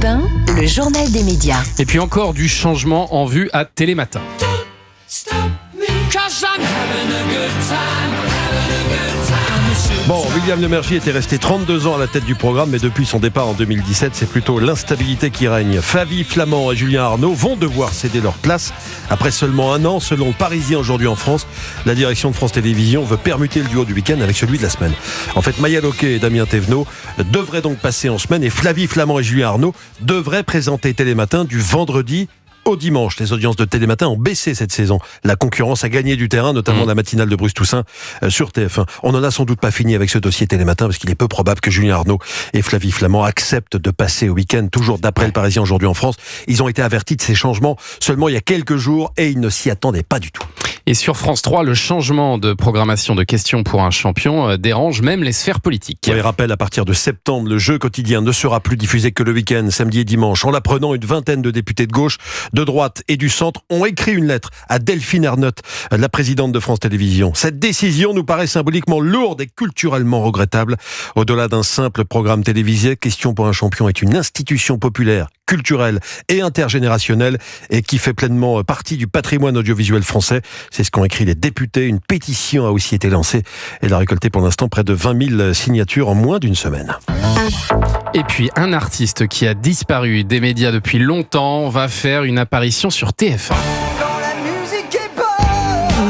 1, le journal des médias. Et puis encore du changement en vue à Télématin. Bon, William Lemergy était resté 32 ans à la tête du programme, mais depuis son départ en 2017, c'est plutôt l'instabilité qui règne. Flavie Flament et Julien Arnaud vont devoir céder leur place. Après seulement un an, selon le Parisien aujourd'hui en France, la direction de France Télévisions veut permuter le duo du week-end avec celui de la semaine. En fait, Maya Loquet et Damien Thévenot devraient donc passer en semaine et Flavie Flament et Julien Arnaud devraient présenter Télématin du vendredi au dimanche. Les audiences de Télématin ont baissé cette saison. La concurrence a gagné du terrain, notamment la matinale de Bruce Toussaint sur TF1. On n'en a sans doute pas fini avec ce dossier Télématin, parce qu'il est peu probable que Julien Arnaud et Flavie Flament acceptent de passer au week-end, toujours d'après le Parisien aujourd'hui en France. Ils ont été avertis de ces changements seulement il y a quelques jours et ils ne s'y attendaient pas du tout. Et sur France 3, le changement de programmation de questions pour un champion dérange même les sphères politiques. Oui, rappel, à partir de septembre, le jeu quotidien ne sera plus diffusé que le week-end, samedi et dimanche. En l'apprenant, une vingtaine de députés de gauche, de droite et du centre ont écrit une lettre à Delphine Ernotte, la présidente de France Télévisions. Cette décision nous paraît symboliquement lourde et culturellement regrettable. Au-delà d'un simple programme télévisé, Question pour un champion est une institution populaire, culturelle et intergénérationnelle et qui fait pleinement partie du patrimoine audiovisuel français. C'est ce qu'ont écrit les députés. Une pétition a aussi été lancée. Elle a récolté pour l'instant près de 20 000 signatures en moins d'une semaine. Et puis un artiste qui a disparu des médias depuis longtemps va faire une apparition sur TF1.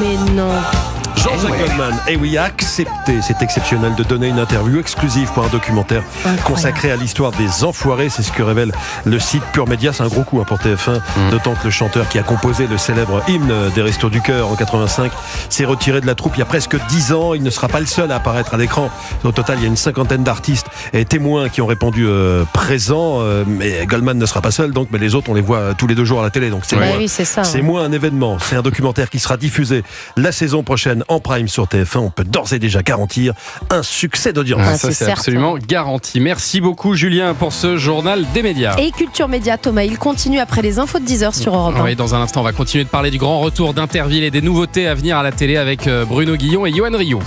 Mais non. Jean-Jacques Goldman, a accepté, c'est exceptionnel, de donner une interview exclusive pour un documentaire consacré à l'histoire des Enfoirés. C'est ce que révèle le site Pure Média. C'est un gros coup pour TF1, d'autant que le chanteur qui a composé le célèbre hymne des Restos du Cœur en 85 s'est retiré de la troupe il y a presque 10 ans. Il ne sera pas le seul à apparaître à l'écran. Au total, il y a une cinquantaine d'artistes et témoins qui ont répondu présents. Mais Goldman ne sera pas seul, donc, mais les autres, on les voit tous les 2 jours à la télé. Donc c'est moins un événement. C'est un documentaire qui sera diffusé la saison prochaine en prime sur TF1, on peut d'ores et déjà garantir un succès d'audience. Ça, c'est absolument garanti. Merci beaucoup, Julien, pour ce journal des médias. Et Culture Média, Thomas, il continue après les infos de 10h sur Europe 1. Oui, dans un instant, on va continuer de parler du grand retour d'Interville et des nouveautés à venir à la télé avec Bruno Guillon et Yoann Rioux.